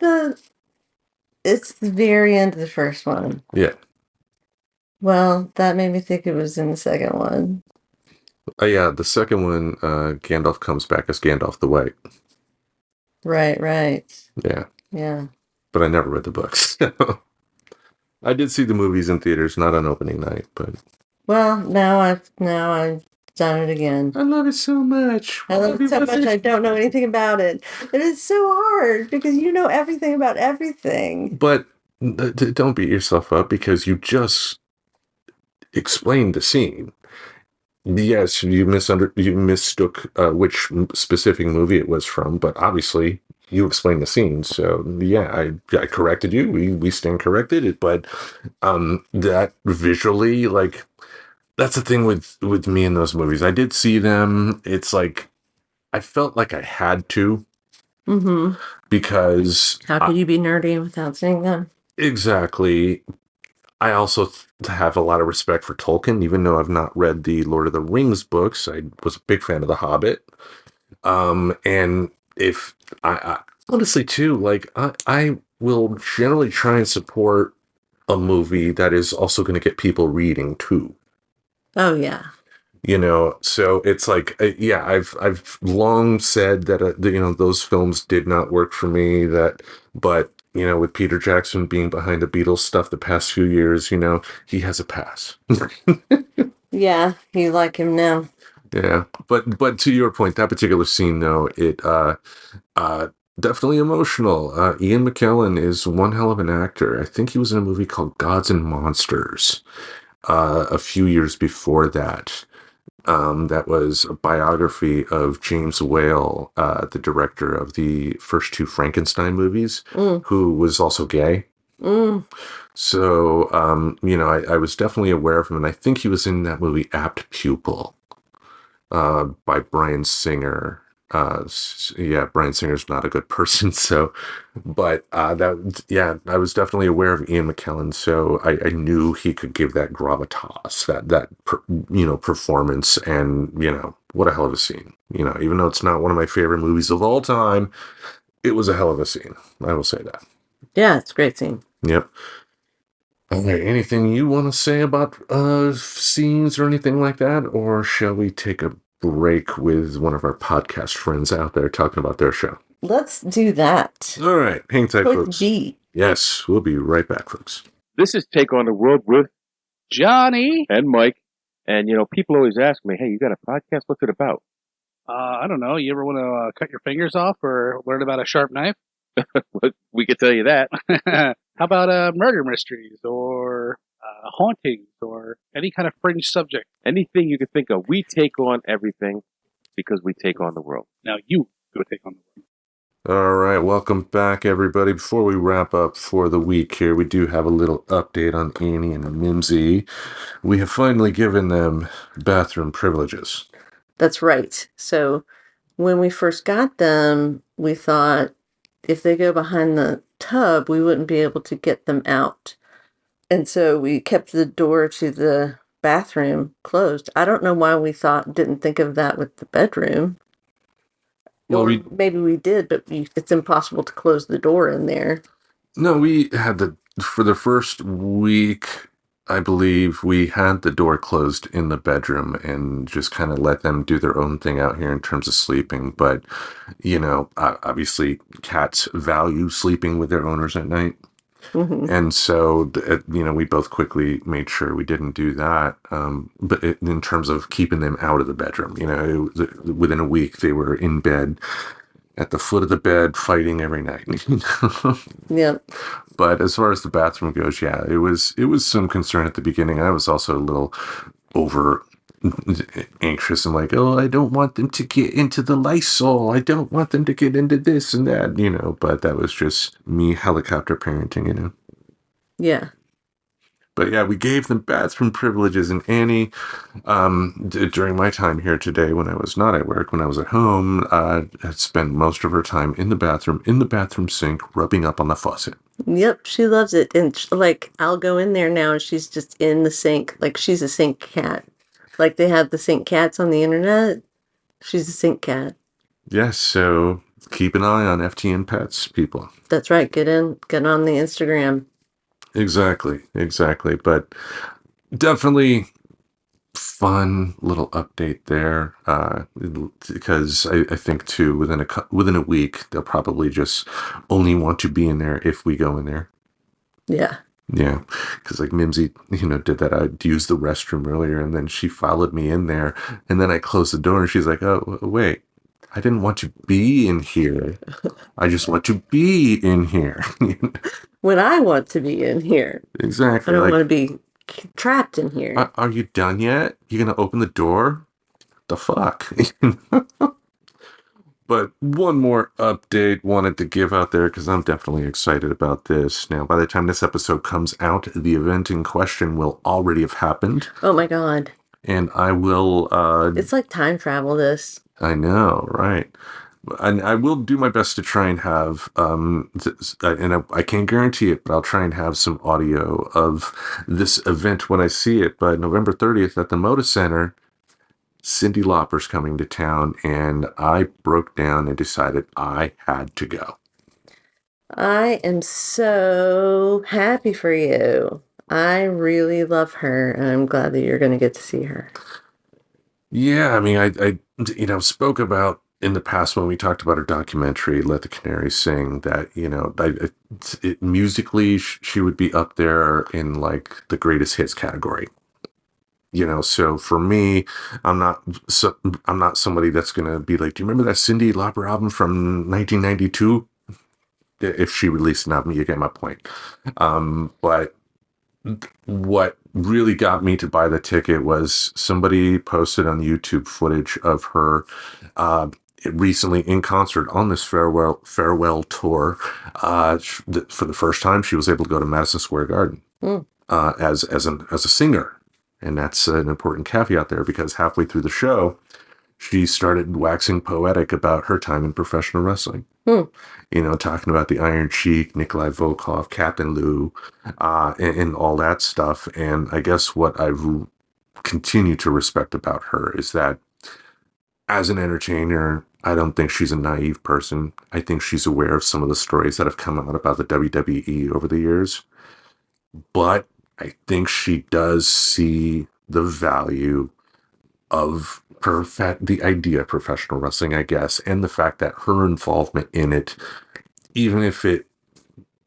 Speaker 2: it's the very end of the first one.
Speaker 1: Yeah.
Speaker 2: Well, that made me think it was in the second one.
Speaker 1: Yeah, the second one, Gandalf comes back as Gandalf the White.
Speaker 2: Right, right.
Speaker 1: Yeah.
Speaker 2: Yeah.
Speaker 1: But I never read the books. I did see the movies in theaters, not on opening night, but
Speaker 2: Well, now I've done it again.
Speaker 1: I love it so much.
Speaker 2: I love it so much I don't know anything about it. It is so hard because you know everything about everything.
Speaker 1: But don't beat yourself up because you just explained the scene. Yes, you mistook which specific movie it was from, but obviously you explained the scene. So yeah, I corrected you. We stand corrected. But that visually, like that's the thing with me in those movies. I did see them. It's like I felt like I had to
Speaker 2: Mm-hmm.
Speaker 1: because
Speaker 2: How could you be nerdy without seeing them?
Speaker 1: exactly. I also have a lot of respect for Tolkien, even though I've not read the Lord of the Rings books. I was a big fan of The Hobbit. And if I honestly too, like I will generally try and support a movie that is also going to get people reading too.
Speaker 2: Oh yeah.
Speaker 1: So it's like yeah, I've long said that those films did not work for me. But with Peter Jackson being behind the Beatles stuff the past few years, he has a pass.
Speaker 2: Yeah, you like him now.
Speaker 1: Yeah, but to your point, that particular scene though, it uh definitely emotional. Ian McKellen is one hell of an actor. I think he was in a movie called Gods and Monsters a few years before that. That was a biography of James Whale, the director of the first two Frankenstein movies,
Speaker 2: Mm,
Speaker 1: who was also gay.
Speaker 2: mm.
Speaker 1: So, I was definitely aware of him, and I think he was in that movie Apt Pupil by Bryan Singer. Yeah, Bryan Singer's not a good person. So, but yeah, I was definitely aware of Ian McKellen, so I knew he could give that gravitas, performance, and what a hell of a scene. Even though it's not one of my favorite movies of all time, it was a hell of a scene. I will say that.
Speaker 2: Yeah, it's a great scene.
Speaker 1: Yep. All right. Anything you want to say about scenes or anything like that, or shall we take a break with one of our podcast friends out there talking about their show?
Speaker 2: Let's do that.
Speaker 1: All right. Hang tight,
Speaker 2: Quick
Speaker 1: folks.
Speaker 2: beat.
Speaker 1: Yes, we'll be right back, folks.
Speaker 3: This is Take on the World with Johnny and Mike. And, people always ask me, hey, you got a podcast? What's it about?
Speaker 4: I don't know. You ever want to cut your fingers off or learn about a sharp knife?
Speaker 3: We could tell you that.
Speaker 4: How about murder mysteries or hauntings or any kind of fringe subject?
Speaker 3: Anything you could think of. We take on everything because we take on the world.
Speaker 4: Now you go take on the world.
Speaker 1: All right. Welcome back, everybody. Before we wrap up for the week here, we do have a little update on Annie and Mimsy. We have finally given them bathroom privileges.
Speaker 2: That's right. So when we first got them, we thought if they go behind the tub, we wouldn't be able to get them out. And so we kept the door to the bathroom closed. I don't know why we didn't think of that with the bedroom.
Speaker 1: Well,
Speaker 2: Or maybe we did, but it's impossible to close the door in there.
Speaker 1: No, we had for the first week, I believe we had the door closed in the bedroom and just kind of let them do their own thing out here in terms of sleeping. But, obviously cats value sleeping with their owners at night.
Speaker 2: Mm-hmm.
Speaker 1: And so, we both quickly made sure we didn't do that. But in terms of keeping them out of the bedroom, within a week they were in bed at the foot of the bed fighting every night.
Speaker 2: Yep.
Speaker 1: But as far as the bathroom goes, yeah, it was some concern at the beginning. I was also a little over anxious and like, oh, I don't want them to get into the Lysol. I don't want them to get into this and that, but that was just me helicopter parenting.
Speaker 2: Yeah.
Speaker 1: But yeah, we gave them bathroom privileges, and Annie, during my time here today, when I was not at work, when I was at home, had spent most of her time in the bathroom sink, rubbing up on the faucet.
Speaker 2: Yep, she loves it. And I'll go in there now and she's just in the sink. Like she's a sink cat. Like they have the sink cats on the internet. She's a sink cat.
Speaker 1: Yes, so keep an eye on FTN Pets, people.
Speaker 2: That's right. Get on the Instagram.
Speaker 1: Exactly. But definitely fun little update there, because I think too within a week they'll probably just only want to be in there if we go in there.
Speaker 2: Yeah.
Speaker 1: Yeah, because like Mimsy, did that. I'd use the restroom earlier, and then she followed me in there, and then I closed the door, and she's like, "Oh, wait, I didn't want to be in here. I just want to be in here."
Speaker 2: When I want to be in here.
Speaker 1: Exactly.
Speaker 2: I don't want to be trapped in here.
Speaker 1: Are you done yet? You gonna open the door? The fuck? But one more update wanted to give out there because I'm definitely excited about this. Now, by the time this episode comes out, the event in question will already have happened.
Speaker 2: Oh my God.
Speaker 1: And I will...
Speaker 2: it's like time travel, this.
Speaker 1: I know, right? And I will do my best to try and have, and I can't guarantee it, but I'll try and have some audio of this event when I see it. But November 30th at the Moda Center, Cyndi Lauper's coming to town, and I broke down and decided I had to go.
Speaker 2: I am so happy for you. I really love her, and I'm glad that you're going to get to see her.
Speaker 1: Yeah, I mean, I spoke about in the past when we talked about her documentary, Let the Canaries Sing, that, musically she would be up there in like the greatest hits category. So for me, I'm not somebody that's going to be like, do you remember that Cyndi Lauper album from 1992? If she released an album, you get my point. But what really got me to buy the ticket was somebody posted on YouTube footage of her recently in concert on this farewell tour. For the first time, she was able to go to Madison Square Garden as a singer, and that's an important caveat there because halfway through the show, she started waxing poetic about her time in professional wrestling. Talking about the Iron Sheik, Nikolai Volkov, Captain Lou, and all that stuff. And I guess what I've continued to respect about her is that as an entertainer, I don't think she's a naive person. I think she's aware of some of the stories that have come out about the WWE over the years. But I think she does see the value of the idea of professional wrestling, I guess, and the fact that her involvement in it, even if it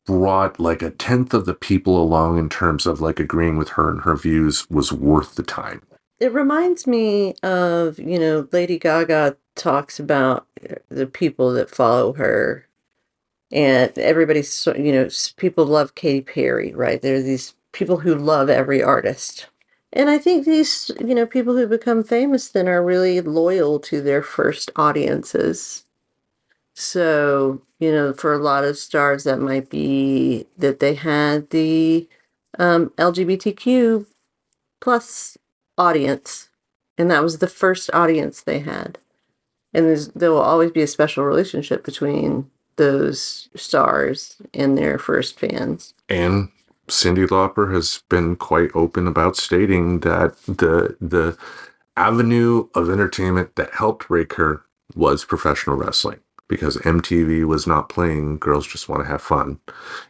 Speaker 1: brought like a tenth of the people along in terms of like agreeing with her and her views, was worth the time.
Speaker 2: It reminds me of, Lady Gaga talks about the people that follow her, and everybody's, people love Katy Perry, right? There are these people who love every artist. And I think these, people who become famous then are really loyal to their first audiences. So, for a lot of stars, that might be that they had the LGBTQ plus audience, and that was the first audience they had. And there will always be a special relationship between those stars and their first fans.
Speaker 1: And Cyndi Lauper has been quite open about stating that the avenue of entertainment that helped break her was professional wrestling, because MTV was not playing Girls Just Want to Have Fun.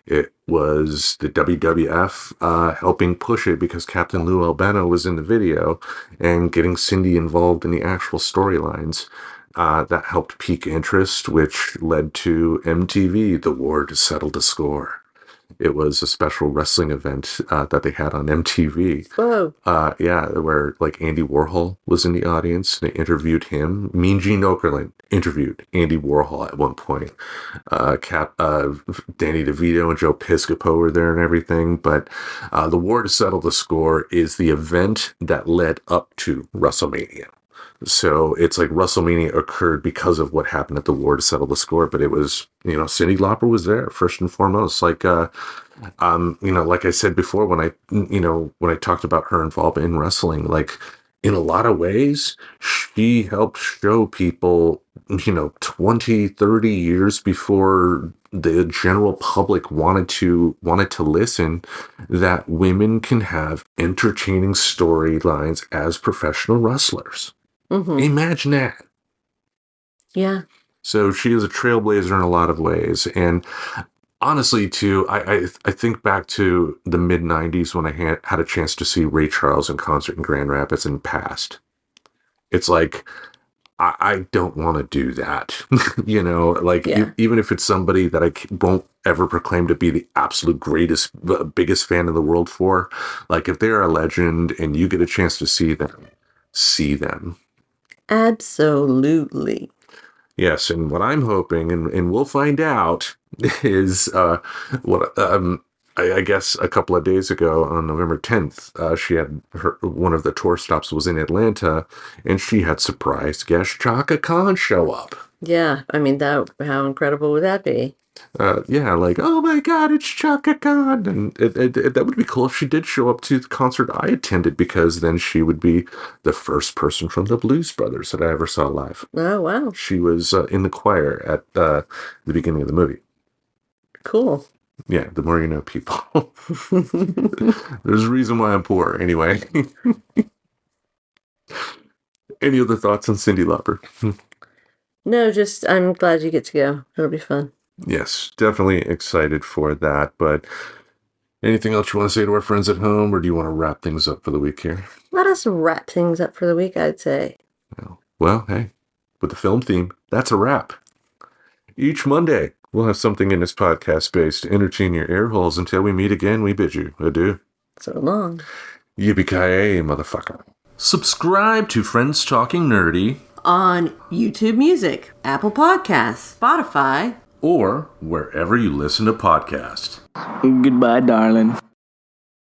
Speaker 1: It was the WWF helping push it because Captain Lou Albano was in the video and getting Cyndi involved in the actual storylines. That helped pique interest, which led to MTV, The War to Settle the Score. It was a special wrestling event that they had on MTV.
Speaker 2: Whoa.
Speaker 1: Where like Andy Warhol was in the audience. They interviewed him. Mean Gene Okerlund interviewed Andy Warhol at one point. Danny DeVito and Joe Piscopo were there and everything. But the War to Settle the Score is the event that led up to WrestleMania. So it's like WrestleMania occurred because of what happened at the War to Settle the Score, but it was, Cyndi Lauper was there first and foremost. Like, like I said before, when I talked about her involvement in wrestling, like in a lot of ways, she helped show people, 20, 30 years before the general public wanted to listen, that women can have entertaining storylines as professional wrestlers.
Speaker 2: Mm-hmm.
Speaker 1: Imagine that.
Speaker 2: Yeah.
Speaker 1: So she is a trailblazer in a lot of ways. And honestly, too, I think back to the mid-90s when I had a chance to see Ray Charles in concert in Grand Rapids and passed. It's like, I don't want to do that. Even if it's somebody that I won't ever proclaim to be the absolute greatest, biggest fan in the world for, like if they're a legend and you get a chance to see them.
Speaker 2: Absolutely.
Speaker 1: Yes, and what I'm hoping, and we'll find out, is I guess a couple of days ago on November 10th, she had one of the tour stops was in Atlanta, and she had surprised guest Chaka Khan show up.
Speaker 2: Yeah, I mean, how incredible would that be?
Speaker 1: Like, oh my God, it's Chaka Khan. And that would be cool if she did show up to the concert I attended, because then she would be the first person from the Blues Brothers that I ever saw live.
Speaker 2: Oh, wow.
Speaker 1: She was in the choir at the beginning of the movie.
Speaker 2: Cool.
Speaker 1: Yeah, the more you know, people. There's a reason why I'm poor, anyway. Any other thoughts on Cyndi Lauper?
Speaker 2: No, just I'm glad you get to go. It'll be fun.
Speaker 1: Yes, definitely excited for that. But anything else you want to say to our friends at home, or do you want to wrap things up for the week here?
Speaker 2: Let us wrap things up for the week, I'd say.
Speaker 1: Well, hey, with the film theme, that's a wrap. Each Monday, we'll have something in this podcast space to entertain your ear holes. Until we meet again, we bid you adieu.
Speaker 2: So long.
Speaker 1: Yippee-ki-yay, motherfucker. Subscribe to Friends Talking Nerdy
Speaker 2: on YouTube Music, Apple Podcasts, Spotify,
Speaker 1: or wherever you listen to podcasts.
Speaker 5: Goodbye, darling.